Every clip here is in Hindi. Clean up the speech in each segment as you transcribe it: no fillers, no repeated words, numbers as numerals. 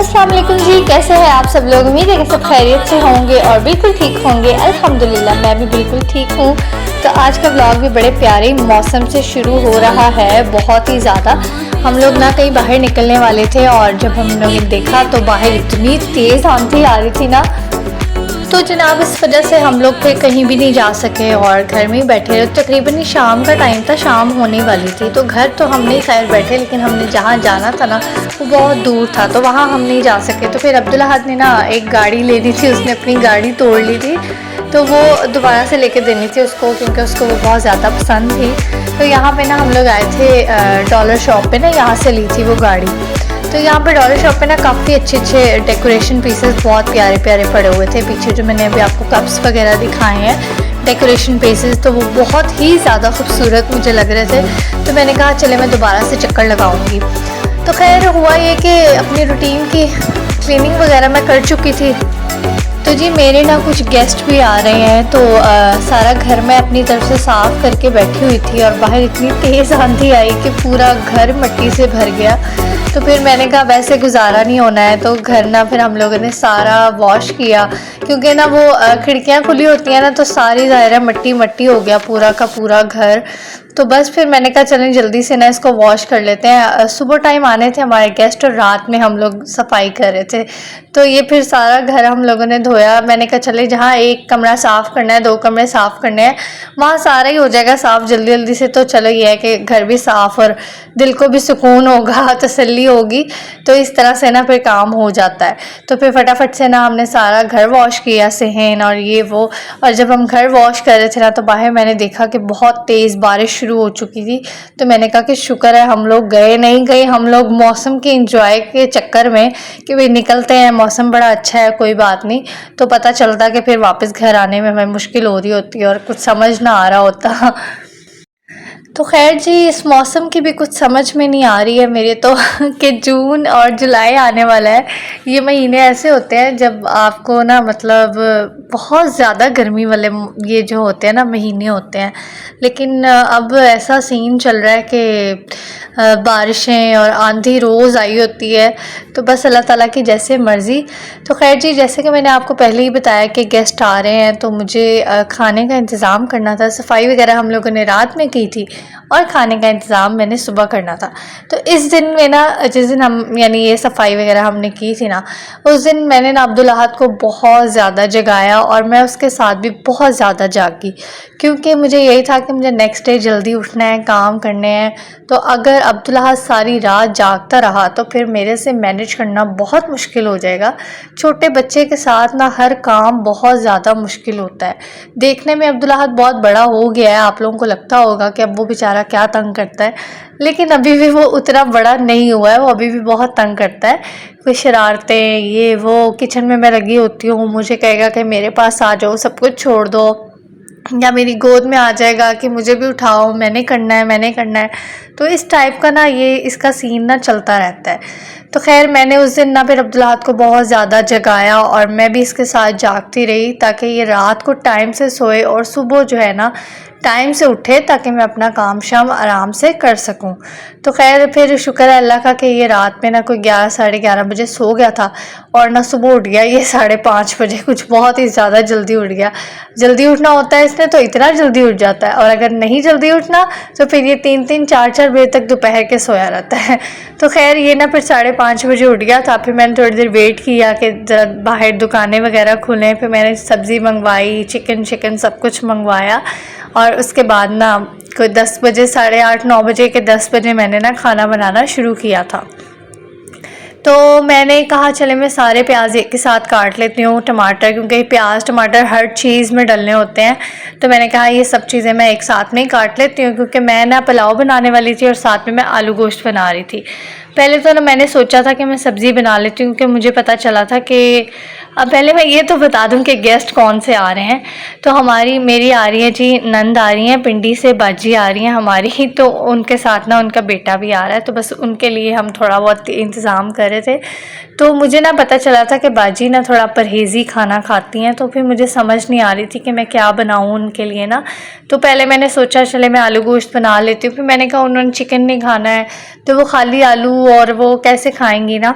अस्सलाम वालेकुम जी, कैसे हैं आप सब लोग। उम्मीद है कि सब खैरियत से होंगे और बिल्कुल ठीक होंगे। अल्हम्दुलिल्लाह मैं भी बिल्कुल ठीक हूँ। तो आज का व्लॉग भी बड़े प्यारे मौसम से शुरू हो रहा है, बहुत ही ज़्यादा। हम लोग ना कहीं बाहर निकलने वाले थे और जब हम लोगों ने देखा तो बाहर इतनी तेज़ आंधी आ रही थी ना, तो जनाब इस वजह से हम लोग फिर कहीं भी नहीं जा सके और घर में ही बैठे रहे। तकरीबन शाम का टाइम था, शाम होने वाली थी। तो घर तो हम नहीं खैर बैठे, लेकिन हमने जहाँ जाना था ना वो बहुत दूर था, तो वहाँ हम नहीं जा सके। तो फिर अब्दुल्लाहद ने ना एक गाड़ी लेनी थी, उसने अपनी गाड़ी तोड़ ली थी, तो वो दोबारा से लेके देनी थी उसको, क्योंकि उसको वो बहुत ज़्यादा पसंद थी। तो यहाँ पे ना हम लोग आए थे डॉलर शॉप पे ना, यहाँ से ली थी वो गाड़ी। तो यहाँ पे डॉलर शॉप पे ना काफ़ी अच्छे डेकोरेशन पीसेस बहुत प्यारे प्यारे पड़े हुए थे। पीछे जो मैंने अभी आपको कप्स वगैरह दिखाए हैं डेकोरेशन पीसेस, तो वो बहुत ही ज़्यादा खूबसूरत मुझे लग रहे थे। तो मैंने कहा चले मैं दोबारा से चक्कर लगाऊंगी। तो खैर हुआ ये कि अपनी रूटीन की क्लीनिंग वगैरह मैं कर चुकी थी। तो जी मेरे ना कुछ गेस्ट भी आ रहे हैं, तो सारा घर मैं अपनी तरफ से साफ़ करके बैठी हुई थी और बाहर इतनी तेज़ आंधी आई कि पूरा घर मिट्टी से भर गया। तो फिर मैंने कहा वैसे गुजारा नहीं होना है, तो घर ना फिर हम लोगों ने सारा वॉश किया, क्योंकि ना वो खिड़कियाँ खुली होती हैं ना, तो सारी ज़ाहिर है मिट्टी मिट्टी हो गया पूरा का पूरा घर। तो बस फिर मैंने कहा चलें जल्दी से ना इसको वॉश कर लेते हैं। सुबह टाइम आने थे हमारे गेस्ट और रात में हम लोग सफाई कर रहे थे, तो ये फिर सारा घर हम लोगों ने धोया। मैंने कहा चले जहाँ एक कमरा साफ़ करना है, 2 कमरे साफ़ करने हैं, वहाँ सारा ही हो जाएगा साफ़ जल्दी जल्दी से। तो चलो ये है कि घर भी साफ़ और दिल को भी सुकून होगा, तसल्ली होगी, तो इस तरह से ना फिर काम हो जाता है। तो फिर फटाफट से ना हमने सारा घर वॉश किया, सहन और ये वो। और जब हम घर वॉश कर रहे थे ना, तो बाहर मैंने देखा कि बहुत तेज़ बारिश शुरू हो चुकी थी। तो मैंने कहा कि शुक्र है हम लोग गए नहीं, गए हम लोग मौसम के इंजॉय के चक्कर में कि भाई निकलते हैं, मौसम बड़ा अच्छा है, कोई बात नहीं। तो पता चलता कि फिर वापस घर आने में हमें मुश्किल हो रही होती है और कुछ समझ ना आ रहा होता। तो खैर जी इस मौसम की भी कुछ समझ में नहीं आ रही है मेरे तो कि जून और जुलाई आने वाला है। ये महीने ऐसे होते हैं जब आपको ना मतलब बहुत ज़्यादा गर्मी वाले ये जो होते हैं ना महीने होते हैं। लेकिन अब ऐसा सीन चल रहा है कि बारिशें और आंधी रोज़ आई होती है, तो बस अल्लाह ताला की जैसे मर्ज़ी। तो खैर जी जैसे कि मैंने आपको पहले ही बताया कि गेस्ट आ रहे हैं, तो मुझे खाने का इंतज़ाम करना था। सफाई वगैरह हम लोगों ने रात में की थी और खाने का इंतज़ाम मैंने सुबह करना था। तो इस दिन में ना जिस दिन हम यानी ये सफाई वगैरह हमने की थी ना, उस दिन मैंने ना अब्दुल्लाहद को बहुत ज़्यादा जगाया और मैं उसके साथ भी बहुत ज़्यादा जागी, क्योंकि मुझे यही था कि मुझे नेक्स्ट डे जल्दी उठना है, काम करने हैं। तो अगर अब्दुल्लाहद सारी रात जागता रहा तो फिर मेरे से मैनेज करना बहुत मुश्किल हो जाएगा। छोटे बच्चे के साथ ना हर काम बहुत ज़्यादा मुश्किल होता है। देखने में अब्दुल्लाहद बहुत बड़ा हो गया है, आप लोगों को लगता होगा कि अब वो बेचारा क्या तंग करता है, लेकिन अभी भी वो उतना बड़ा नहीं हुआ है, वो अभी भी बहुत तंग करता है। कोई शरारतें ये वो, किचन में मैं लगी होती हूँ, मुझे कहेगा कि मेरे पास आ जाओ, सब कुछ छोड़ दो, या मेरी गोद में आ जाएगा कि मुझे भी उठाओ, मैंने करना है मैंने करना है। तो इस टाइप का ना ये इसका सीन ना चलता रहता है। तो खैर मैंने उस दिन ना फिर अब्दुल्लाहद को बहुत ज़्यादा जगाया और मैं भी इसके साथ जागती रही, ताकि ये रात को टाइम से सोए और सुबह जो है ना टाइम से उठे, ताकि मैं अपना काम शाम आराम से कर सकूं। तो खैर फिर शुक्र है अल्लाह का कि ये रात में ना कोई 11 साढ़े 11 बजे सो गया था और ना सुबह उठ गया ये 5:30 बजे, कुछ बहुत ही ज़्यादा जल्दी उठ गया। जल्दी उठना होता है इसने तो इतना जल्दी उठ जाता है, और अगर नहीं जल्दी उठना तो फिर ये 3-3 4-4 बजे तक दोपहर के सोया रहता है। तो खैर ये ना फिर 5:30 बजे उठ गया था। फिर मैंने थोड़ी देर वेट किया कि ज़रा बाहर दुकानें वगैरह खुलें, फिर मैंने सब्ज़ी मंगवाई, चिकन सब कुछ मंगवाया, और उसके बाद ना कोई 10 बजे 8:30-9 बजे के 10 बजे मैंने ना खाना बनाना शुरू किया था। तो मैंने कहा चले मैं सारे प्याज एक के साथ काट लेती हूँ, टमाटर, क्योंकि प्याज टमाटर हर चीज़ में डलने होते हैं। तो मैंने कहा ये सब चीज़ें मैं एक साथ में ही काट लेती हूँ, क्योंकि मैं ना पुलाव बनाने वाली थी और साथ में मैं आलू गोश्त बना रही थी। पहले तो ना मैंने सोचा था कि मैं सब्ज़ी बना लेती हूँ, क्योंकि मुझे पता चला था कि अब पहले मैं ये तो बता दूं कि गेस्ट कौन से आ रहे हैं। तो मेरी आ रही है जी नंद आ रही हैं, पिंडी से बाजी आ रही हैं हमारी, तो उनके साथ ना उनका बेटा भी आ रहा है, तो बस उनके लिए हम थोड़ा बहुत इंतज़ाम कर रहे थे। तो मुझे ना पता चला था कि बाजी ना थोड़ा परहेज़ी खाना खाती हैं, तो फिर मुझे समझ नहीं आ रही थी कि मैं क्या बनाऊँ उनके लिए ना। तो पहले मैंने सोचा चले मैं आलू गोश्त बना लेती हूँ, फिर मैंने कहा उन्होंने चिकन नहीं खाना है, तो वो खाली आलू और वो कैसे खाएंगी ना।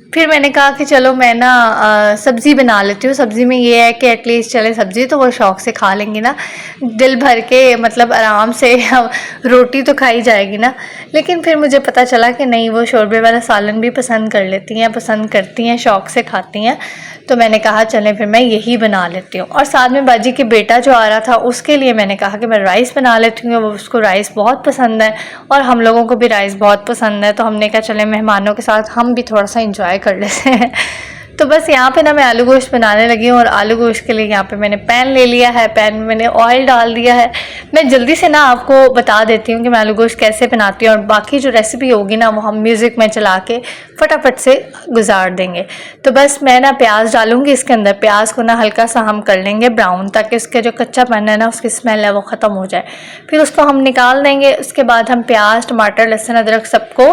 फिर मैंने कहा कि चलो मैं ना सब्ज़ी बना लेती हूँ। सब्ज़ी में ये है कि एटलीस्ट चले सब्ज़ी तो वो शौक़ से खा लेंगी ना, दिल भर के मतलब आराम से रोटी तो खाई जाएगी ना। लेकिन फिर मुझे पता चला कि नहीं, वो शोरबे वाला सालन भी पसंद कर लेती हैं, पसंद करती हैं, शौक़ से खाती हैं। तो मैंने कहा चलें फिर मैं यही बना लेती हूँ। और साथ में बाजी के बेटा जो आ रहा था उसके लिए मैंने कहा कि मैं राइस बना लेती हूँ, वो उसको राइस बहुत पसंद है और हम लोगों को भी राइस बहुत पसंद है। तो हमने कहा चले मेहमानों के साथ हम भी थोड़ा सा इंजॉय कर लेते हैं। तो बस यहाँ पे ना मैं आलू गोश्त बनाने लगी हूँ और आलू गोश्त के लिए यहाँ पे मैंने पैन ले लिया है, पैन में मैंने ऑयल डाल दिया है। मैं जल्दी से ना आपको बता देती हूँ कि मैं आलू गोश्त कैसे बनाती हूँ और बाकी जो रेसिपी होगी ना वो हम म्यूज़िक में चला के फटाफट से गुजार देंगे। तो बस मैं ना प्याज डालूँगी इसके अंदर। प्याज को ना हल्का सा हम कर लेंगे ब्राउन, ताकि उसका जो कच्चापन है ना, उसकी स्मेल है वो ख़त्म हो जाए। फिर उसको हम निकाल देंगे। उसके बाद हम प्याज, टमाटर, लहसुन, अदरक सबको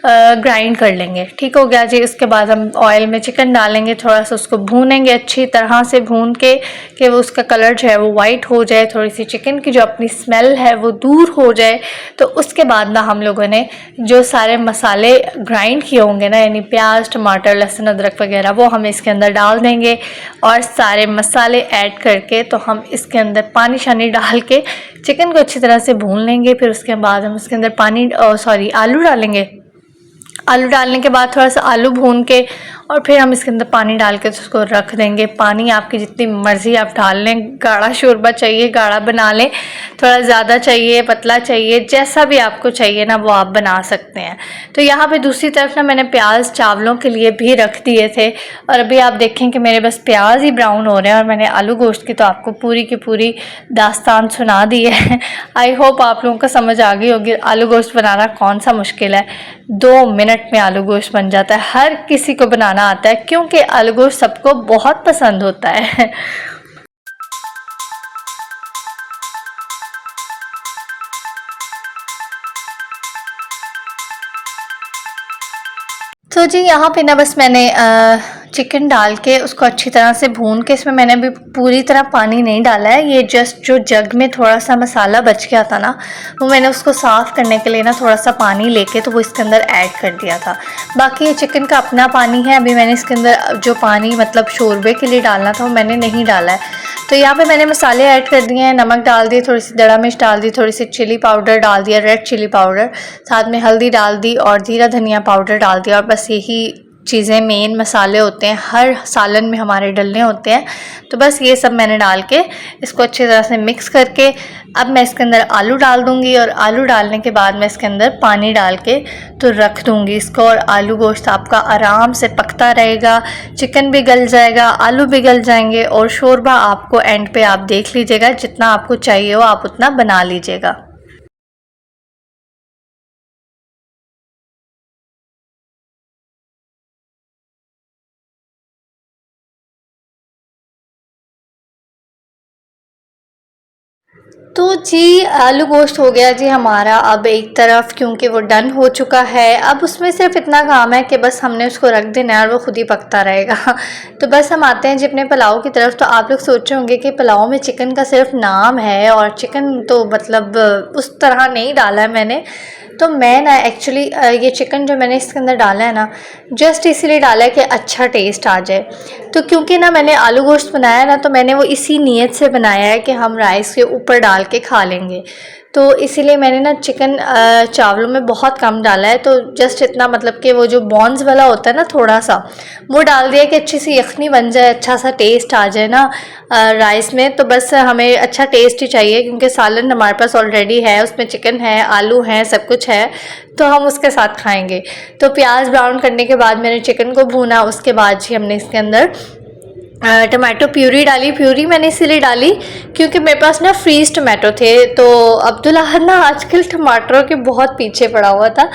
ग्राइंड कर लेंगे। ठीक हो गया जी। उसके बाद हम ऑयल में चिकन डालेंगे, थोड़ा सा उसको भूनेंगे अच्छी तरह से, भून के कि वो उसका कलर जो है वो वाइट हो जाए, थोड़ी सी चिकन की जो अपनी स्मेल है वो दूर हो जाए। तो उसके बाद ना हम लोगों ने जो सारे मसाले ग्राइंड किए होंगे ना, यानी प्याज, टमाटर, लहसुन, अदरक वगैरह, वो हम इसके अंदर डाल देंगे और सारे मसाले ऐड करके तो हम इसके अंदर पानी शानी डाल के चिकन को अच्छी तरह से भून लेंगे। फिर उसके बाद हम उसके अंदर आलू डालेंगे। आलू डालने के बाद थोड़ा सा आलू भून के और फिर हम इसके अंदर पानी डाल के उसको रख देंगे। पानी आपकी जितनी मर्ज़ी आप डाल लें, गाढ़ा शोरबा चाहिए गाढ़ा बना लें, थोड़ा ज़्यादा चाहिए पतला चाहिए, जैसा भी आपको चाहिए ना वो आप बना सकते हैं। तो यहाँ पे दूसरी तरफ ना मैंने प्याज चावलों के लिए भी रख दिए थे और अभी आप देखें कि मेरे बस प्याज ही ब्राउन हो रहे हैं और मैंने आलू गोश्त की तो आपको पूरी की पूरी दास्तान सुना दी है। आई होप आप लोगों को समझ आ गई होगी आलू गोश्त बनाना कौन सा मुश्किल है। 2 मिनट में आलू गोश्त बन जाता है, हर किसी को बनाना आता है क्योंकि आलू गोश्त सबको बहुत पसंद होता है। तो जी यहाँ पे ना बस मैंने चिकन डाल के उसको अच्छी तरह से भून के, इसमें मैंने भी पूरी तरह पानी नहीं डाला है, ये जस्ट जो जग में थोड़ा सा मसाला बच गया था ना, वो मैंने उसको साफ़ करने के लिए ना थोड़ा सा पानी लेके तो वो इसके अंदर ऐड कर दिया था। बाकी ये चिकन का अपना पानी है। अभी मैंने इसके अंदर जो पानी मतलब शोरबे के लिए डालना था वो मैंने नहीं डाला है। तो यहाँ पे मैंने मसाले ऐड कर दिए हैं, नमक डाल दिए, थोड़ी सी दड़ा मिर्च डाल दी, थोड़ी सी चिली पाउडर डाल दिया, रेड चिली पाउडर, साथ में हल्दी डाल दी और जीरा धनिया पाउडर डाल दिया। और बस यही चीज़ें मेन मसाले होते हैं, हर सालन में हमारे डलने होते हैं। तो बस ये सब मैंने डाल के इसको अच्छी तरह से मिक्स करके अब मैं इसके अंदर आलू डाल दूँगी और आलू डालने के बाद मैं इसके अंदर पानी डाल के तो रख दूँगी इसको। और आलू गोश्त आपका आराम से पकता रहेगा, चिकन भी गल जाएगा, आलू भी गल जाएंगे और शोरबा आपको एंड पे आप देख लीजिएगा, जितना आपको चाहिए हो आप उतना बना लीजिएगा। तो जी आलू गोश्त हो गया जी हमारा अब एक तरफ, क्योंकि वो डन हो चुका है। अब उसमें सिर्फ इतना काम है कि बस हमने उसको रख देना है और वो खुद ही पकता रहेगा। तो बस हम आते हैं जी अपने पुलाव की तरफ। तो आप लोग सोच रहे होंगे कि पुलाव में चिकन का सिर्फ नाम है और चिकन तो मतलब उस तरह नहीं डाला है मैंने। तो मैं ना एक्चुअली ये चिकन जो मैंने इसके अंदर डाला है ना, जस्ट इसीलिए डाला है कि अच्छा टेस्ट आ जाए। तो क्योंकि ना मैंने आलू गोश्त बनाया ना, तो मैंने वो इसी नीयत से बनाया है कि हम राइस के ऊपर डाल के खा लेंगे। तो इसीलिए मैंने ना चिकन चावलों में बहुत कम डाला है। तो जस्ट इतना मतलब कि वो जो बॉन्स वाला होता है ना, थोड़ा सा वो डाल दिया कि अच्छी सी यखनी बन जाए, अच्छा सा टेस्ट आ जाए ना राइस में। तो बस हमें अच्छा टेस्ट ही चाहिए क्योंकि सालन हमारे पास ऑलरेडी है, उसमें चिकन है, आलू हैं, सब कुछ है, तो हम उसके साथ खाएंगे। तो प्याज ब्राउन करने के बाद मैंने चिकन को भूना, उसके बाद ही हमने इसके अंदर टमाटो प्यूरी डाली। प्यूरी मैंने इसीलिए डाली क्योंकि मेरे पास ना फ्रीज टमाटो थे। तो अब्दुल्ला ना आजकल टमाटरों के बहुत पीछे पड़ा हुआ था,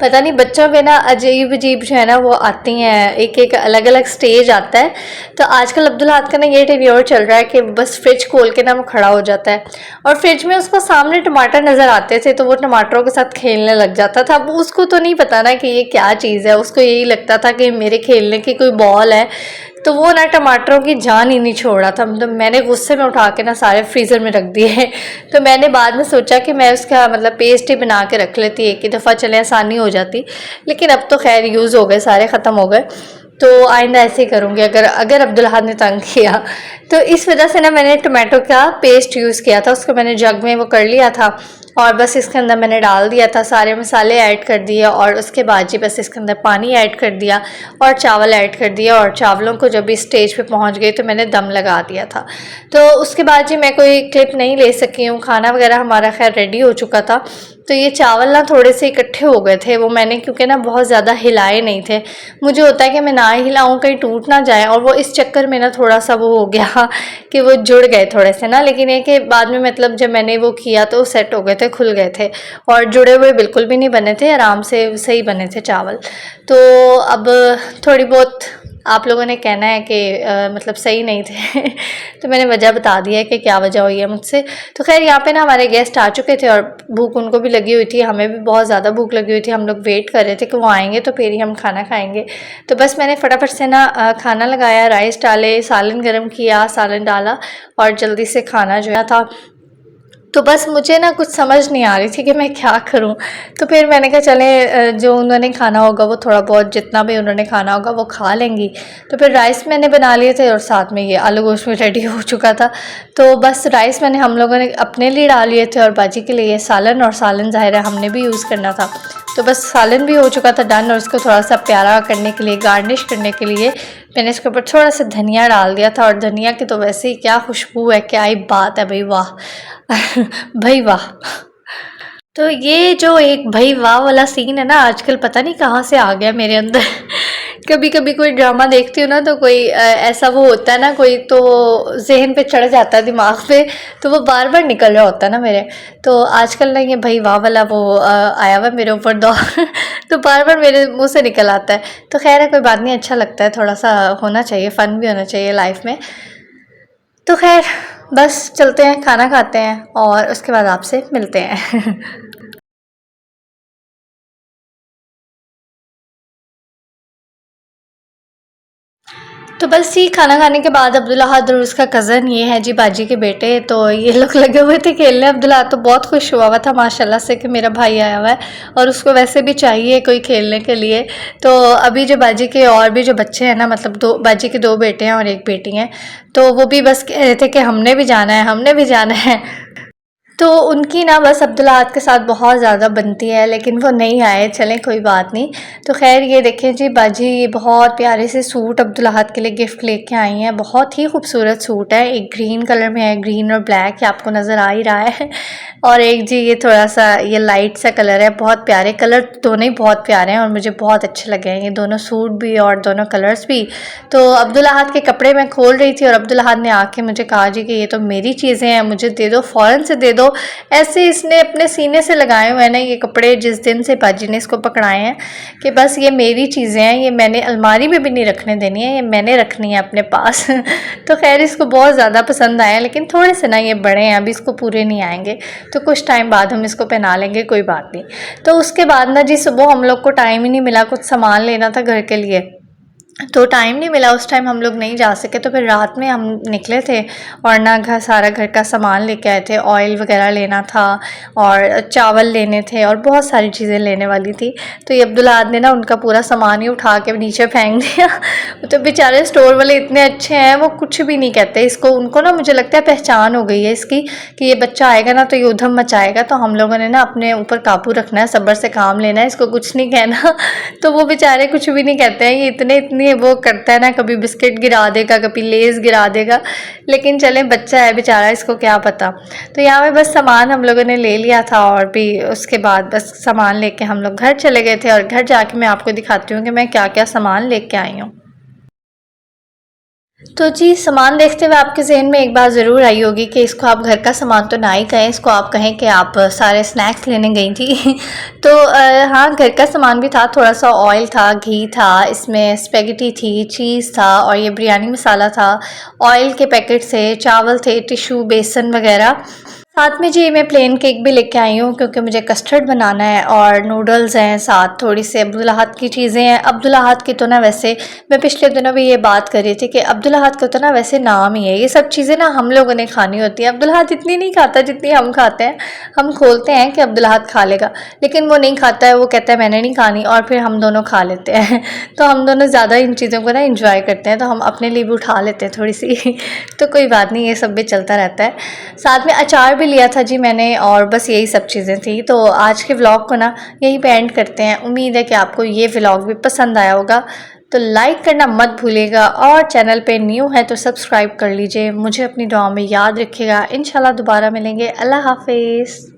पता नहीं बच्चों में ना अजीब अजीब जो है ना वो आती हैं, एक एक अलग अलग स्टेज आता है। तो आजकल अब्दुल्ला का ना ये टेन्योर चल रहा है कि बस फ्रिज खोल के ना वो खड़ा हो जाता है और फ्रिज में उसको सामने टमाटर नज़र आते थे तो वो टमाटरों के साथ खेलने लग जाता था। अब उसको तो नहीं पता ना कि ये क्या चीज़ है, उसको यही लगता था कि मेरे खेलने की कोई बॉल है। तो वो ना टमाटरों की जान ही नहीं छोड़ रहा था। तो मैंने गुस्से में उठा के ना सारे फ्रीज़र में रख दिए। तो मैंने बाद में सोचा कि मैं उसका मतलब पेस्ट ही बना के रख लेती, एक ही दफ़ा चले आसानी हो जाती। लेकिन अब तो खैर यूज़ हो गए, सारे ख़त्म हो गए। तो आइंदा ऐसे ही करूँगी अगर अगर अब्दुल अहद ने तंग किया। तो इस वजह से ना मैंने टमाटो का पेस्ट यूज़ किया था, उसको मैंने जग में वो कर लिया था और बस इसके अंदर मैंने डाल दिया था, सारे मसाले ऐड कर दिए और उसके बाद जी बस इसके अंदर पानी ऐड कर दिया और चावल ऐड कर दिया और चावलों को जब इस स्टेज पे पहुंच गए तो मैंने दम लगा दिया था। तो उसके बाद जी मैं कोई क्लिप नहीं ले सकी हूँ, खाना वगैरह हमारा खैर रेडी हो चुका था। तो ये चावल ना थोड़े से इकट्ठे हो गए थे, वो मैंने क्योंकि ना बहुत ज़्यादा हिलाए नहीं थे, मुझे होता है कि मैं ना हिलाऊं कहीं टूट ना जाए, और वो इस चक्कर में ना थोड़ा सा वो हो गया कि वो जुड़ गए थोड़े से ना। लेकिन ये कि बाद में मतलब जब मैंने वो किया तो सेट हो गए थे, खुल गए थे और जुड़े हुए बिल्कुल भी नहीं बने थे, आराम से सही बने थे चावल। तो अब थोड़ी बहुत आप लोगों ने कहना है कि मतलब सही नहीं थे तो मैंने वजह बता दिया है कि क्या वजह हुई है मुझसे। तो खैर यहाँ पे ना हमारे गेस्ट आ चुके थे और भूख उनको भी लगी हुई थी, हमें भी बहुत ज़्यादा भूख लगी हुई थी, हम लोग वेट कर रहे थे कि वो आएंगे तो फिर ही हम खाना खाएंगे। तो बस मैंने फटाफट से ना खाना लगाया, राइस डाले, सालन गर्म किया, सालन डाला और जल्दी से खाना जो है था। तो बस मुझे ना कुछ समझ नहीं आ रही थी कि मैं क्या करूं। तो फिर मैंने कहा चले जो उन्होंने खाना होगा वो थोड़ा बहुत जितना भी उन्होंने खाना होगा वो खा लेंगी। तो फिर राइस मैंने बना लिए थे और साथ में ये आलू गोश्त भी रेडी हो चुका था। तो बस राइस मैंने हम लोगों ने अपने लिए डाल लिए थे और बाजी के लिए सालन, और सालन ज़ाहिर है हमने भी यूज़ करना था। तो बस सालन भी हो चुका था डन, और उसको थोड़ा सा प्यारा करने के लिए, गार्निश करने के लिए मैंने इसके ऊपर थोड़ा सा धनिया डाल दिया था। और धनिया की तो वैसे ही क्या खुशबू है, क्या ही बात है भाई, वाह भाई वाह। तो ये जो एक भाई वाह वाला सीन है ना आजकल पता नहीं कहाँ से आ गया मेरे अंदर कभी कभी कोई ड्रामा देखती हूँ ना तो कोई ऐसा वो होता है ना, कोई तो जहन पे चढ़ जाता है, दिमाग पे, तो वो बार बार निकल रहा होता है ना मेरे। तो आजकल ना ये भाई वाह वाला वो आया हुआ मेरे ऊपर दौर तो बार बार मेरे मुंह से निकल आता है। तो खैर है, कोई बात नहीं, अच्छा लगता है, थोड़ा सा होना चाहिए, फ़न भी होना चाहिए लाइफ में। तो खैर बस चलते हैं, खाना खाते हैं और उसके बाद आपसे मिलते हैं तो बस ये खाना खाने के बाद अब्दुल्ला अहद और उसका कज़न, ये है जी बाजी के बेटे, तो ये लोग लगे हुए थे खेलने। अब्दुल्ला अहद तो बहुत खुश हुआ था माशाल्लाह से कि मेरा भाई आया हुआ है, और उसको वैसे भी चाहिए कोई खेलने के लिए। तो अभी जो बाजी के और भी जो बच्चे हैं ना, मतलब दो बाजी के दो बेटे हैं और एक बेटी हैं, तो वो भी बस कह रहे थे कि हमने भी जाना है, हमने भी जाना है। तो उनकी ना बस अब्दुल्ला अहद के साथ बहुत ज़्यादा बनती है, लेकिन वो नहीं आए, चलें कोई बात नहीं। तो खैर ये देखें जी बाजी, ये बहुत प्यारे से सूट अब्दुल्ला अहद के लिए गिफ्ट लेके आई हैं, बहुत ही खूबसूरत सूट है, एक ग्रीन कलर में है, ग्रीन और ब्लैक, ये आपको नज़र आ ही रहा है और एक जी ये थोड़ा सा ये लाइट सा कलर है, बहुत प्यारे कलर, दोनों ही बहुत प्यारे हैं और मुझे बहुत अच्छे लगे हैं ये दोनों सूट भी और दोनों कलर्स भी। तो अब्दुल्ला अहद के कपड़े मैं खोल रही थी और अब्दुल्ला अहद ने आके मुझे कहा जी कि ये तो मेरी चीज़ें हैं, मुझे दे दो, फ़ौरन से दे दो। ऐसे इसने अपने सीने से लगाए हुए हैं ना ये कपड़े, जिस दिन से बाजी ने इसको पकड़ाए हैं कि बस ये मेरी चीज़ें हैं, ये मैंने अलमारी में भी नहीं रखने देनी है, ये मैंने रखनी है अपने पास तो खैर इसको बहुत ज़्यादा पसंद आया, लेकिन थोड़े से ना ये बड़े हैं, अभी इसको पूरे नहीं आएंगे, तो कुछ टाइम बाद हम इसको पहना लेंगे, कोई बात नहीं। तो उसके बाद ना जी सुबह हम लोग को टाइम ही नहीं मिला, कुछ सामान लेना था घर के लिए, तो टाइम नहीं मिला, उस टाइम हम लोग नहीं जा सके। तो फिर रात में हम निकले थे और ना सारा घर का सामान लेके आए थे, ऑयल वगैरह लेना था और चावल लेने थे और बहुत सारी चीज़ें लेने वाली थी। तो ये अब्दुल्ला आद ने ना उनका पूरा सामान ही उठा के नीचे फेंक दिया तो बेचारे स्टोर वाले इतने अच्छे हैं, वो कुछ भी नहीं कहते इसको, उनको ना मुझे लगता है पहचान हो गई है इसकी कि ये बच्चा आएगा ना तो ये उधम मचाएगा, तो हम लोगों ने ना अपने ऊपर काबू रखना है, सब्र से काम लेना है, इसको कुछ नहीं कहना तो वो बेचारे कुछ भी नहीं कहते हैं, ये इतनी वो करता है ना, कभी बिस्किट गिरा देगा, कभी लेस गिरा देगा, लेकिन चले बच्चा है बेचारा, इसको क्या पता। तो यहाँ पे बस सामान हम लोगों ने ले लिया था और भी उसके बाद बस सामान लेके हम लोग घर चले गए थे, और घर जाके मैं आपको दिखाती हूँ कि मैं क्या क्या सामान लेके आई हूँ। तो जी सामान देखते हुए आपके जहन में एक बात ज़रूर आई होगी कि इसको आप घर का सामान तो ना ही कहें, इसको आप कहें कि आप सारे स्नैक्स लेने गई थी तो हाँ, घर का सामान भी था, थोड़ा सा ऑयल था, घी था, इसमें स्पेगेटी थी, चीज़ था और ये बिरयानी मसाला था, ऑयल के पैकेट थे, चावल थे, टिशू, बेसन वगैरह, साथ में जी मैं प्लेन केक भी लेके आई हूँ क्योंकि मुझे कस्टर्ड बनाना है और नूडल्स हैं, साथ थोड़ी सी अब्दुल्लाहत की चीज़ें हैं। अब्दुल्लाहत की तो ना वैसे मैं पिछले दिनों भी ये बात कर रही थी कि अब्दुल्लाहत का तो ना वैसे नाम ही है, ये सब चीज़ें ना हम लोगों ने खानी होती है। अब्दुल्लाहत इतनी नहीं खाता जितनी हम खाते हैं। हम खोलते हैं कि अब्दुल्लाहत खा लेगा, लेकिन वो नहीं खाता है, वो कहता है मैंने नहीं खानी, और फिर हम दोनों खा लेते हैं। तो हम दोनों ज़्यादा इन चीज़ों को ना इंजॉय करते हैं, तो हम अपने लिए भी उठा लेते हैं थोड़ी सी। तो कोई बात नहीं, ये सब भी चलता रहता है। साथ में अचार भी लिया था जी मैंने, और बस यही सब चीज़ें थी। तो आज के व्लॉग को ना यहीं पे एंड करते हैं। उम्मीद है कि आपको ये व्लॉग भी पसंद आया होगा। तो लाइक करना मत भूलिएगा, और चैनल पे न्यू है तो सब्सक्राइब कर लीजिए। मुझे अपनी दुआ में याद रखिएगा। इंशाल्लाह दोबारा मिलेंगे। अल्लाह हाफिज़।